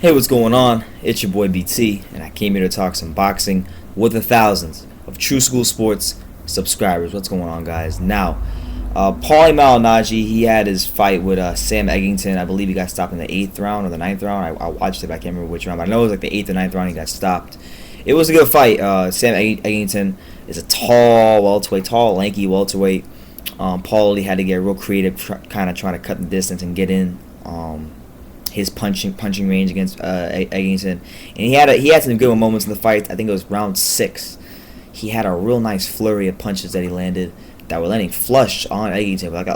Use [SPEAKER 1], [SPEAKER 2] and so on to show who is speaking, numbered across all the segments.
[SPEAKER 1] Hey, what's going on? It's your boy BT, and I came here to talk some boxing with the thousands of True School Sports subscribers. What's going on, guys? Now, Paulie Malignaggi, he had his fight with Sam Eggington. I believe he got stopped in the 8th round or the 9th round. I watched it, but I can't remember which round. But I know it was like the 8th or 9th round he got stopped. It was a good fight. Sam Eggington is a tall welterweight, tall, lanky welterweight. Paulie had to get real creative, kind of trying to cut the distance and get in. His punching range against Eggington, and he had some good moments in the fight. I think it was round 6. He had a real nice flurry of punches that he landed that were landing flush on Eggington. But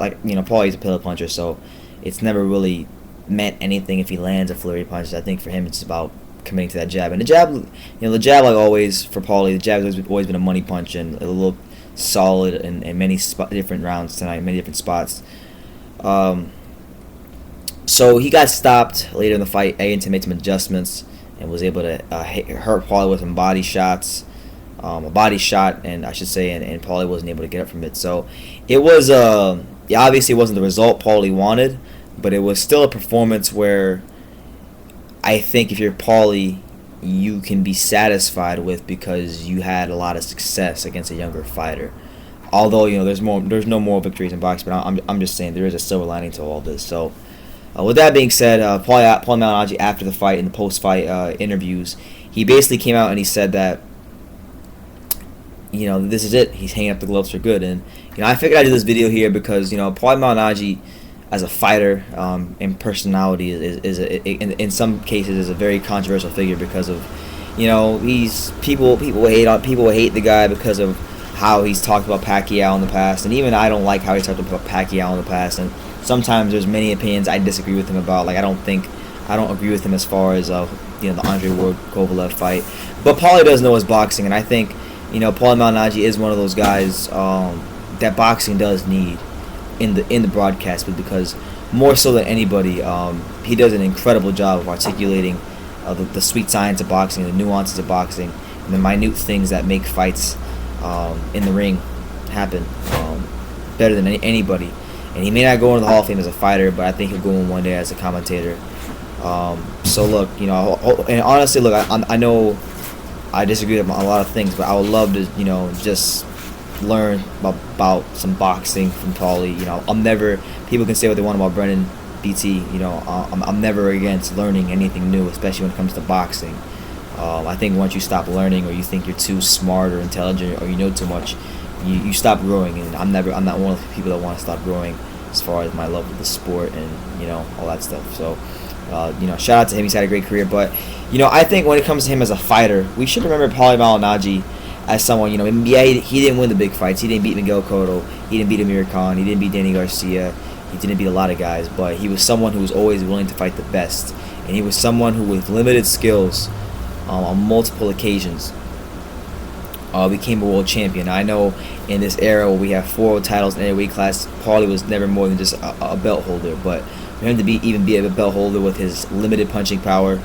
[SPEAKER 1] Paulie's a pillar puncher, so it's never really meant anything if he lands a flurry of punches. I think for him it's about committing to that jab, and the jab, the jab, like always for Paulie, the jab has always been a money punch and a little solid in many different rounds tonight, many different spots. So he got stopped later in the fight. Eggington made some adjustments and was able to hurt Paulie with some body shots, a body shot, and I should say, and Paulie wasn't able to get up from it. So it was, obviously it wasn't the result Paulie wanted, but it was still a performance where I think if you're Paulie, you can be satisfied with because you had a lot of success against a younger fighter. Although there's no more victories in boxing, but I'm just saying there is a silver lining to all this. So. With that being said, Paulie Malignaggi, after the fight, in the post-fight interviews, he basically came out and he said that, this is it. He's hanging up the gloves for good. And, I figured I'd do this video here because, Paulie Malignaggi, as a fighter and personality, is in some cases is a very controversial figure because of, people hate the guy because of how he's talked about Pacquiao in the past, and even I don't like how he talked about Pacquiao in the past, and sometimes there's many opinions I disagree with him about. Like I don't agree with him as far as the Andre Ward Kovalev fight. But Paulie does know his boxing, and I think Paulie Malignaggi is one of those guys that boxing does need in the broadcast, but because more so than anybody, he does an incredible job of articulating the sweet science of boxing, the nuances of boxing, and the minute things that make fights in the ring happen better than anybody. And he may not go into the Hall of Fame as a fighter, but I think he'll go in one day as a commentator. So look, and honestly, look, I know I disagree with a lot of things, but I would love to, just learn about some boxing from Paulie. People can say what they want about Brendan BT. I'm never against learning anything new, especially when it comes to boxing. I think once you stop learning, or you think you're too smart or intelligent, or you know too much, you stop growing. And I'm not one of the people that want to stop growing as far as my love of the sport and all that stuff. So shout out to him. He's had a great career, but I think when it comes to him as a fighter, we should remember Paulie Malignaggi as someone. He didn't win the big fights. He didn't beat Miguel Cotto. He didn't beat Amir Khan. He didn't beat Danny Garcia. He didn't beat a lot of guys, but he was someone who was always willing to fight the best, and he was someone who, with limited skills, on multiple occasions, became a world champion. I know in this era where we have 4 titles in every weight class, Paulie was never more than just a belt holder. But for him to be a belt holder with his limited punching power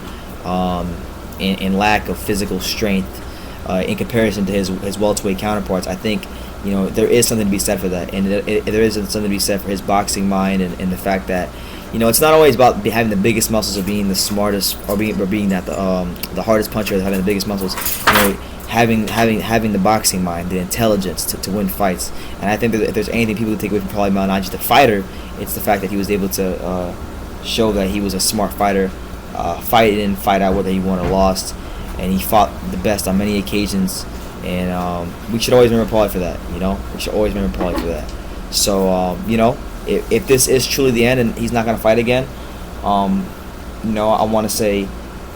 [SPEAKER 1] and lack of physical strength in comparison to his welterweight counterparts, I think there is something to be said for that, and there is something to be said for his boxing mind and the fact that it's not always about having the biggest muscles or being the smartest or being that the hardest puncher or having the biggest muscles. Having the boxing mind, the intelligence to win fights. And I think that if there's anything people can take away from Paulie Malignaggi, the fighter, it's the fact that he was able to show that he was a smart fighter, fight in, fight out, whether he won or lost, and he fought the best on many occasions. And we should always remember Paulie for that. We should always remember Paulie for that. So if this is truly the end and he's not gonna fight again, I want to say,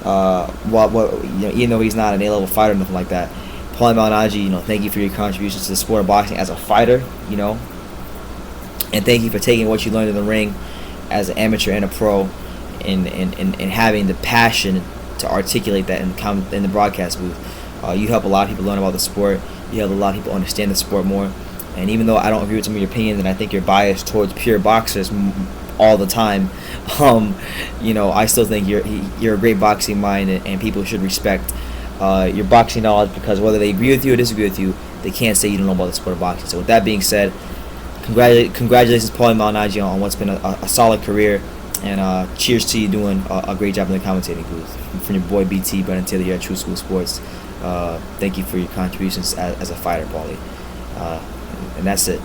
[SPEAKER 1] even though he's not an A-level fighter or nothing like that, Paulie Malignaggi, thank you for your contributions to the sport of boxing as a fighter, and thank you for taking what you learned in the ring as an amateur and a pro, and having the passion to articulate that in the broadcast booth. You help a lot of people learn about the sport. You help a lot of people understand the sport more. And even though I don't agree with some of your opinions, and I think you're biased towards pure boxers all the time, I still think you're a great boxing mind, and people should respect your boxing knowledge, because whether they agree with you or disagree with you, they can't say you don't know about the sport of boxing. So with that being said, congratulations Paulie Malignaggi on what's been a solid career. And cheers to you doing a great job in the commentating booth. From your boy BT, Brennan Taylor here at True School Sports. Thank you for your contributions as a fighter, Paulie. And that's it.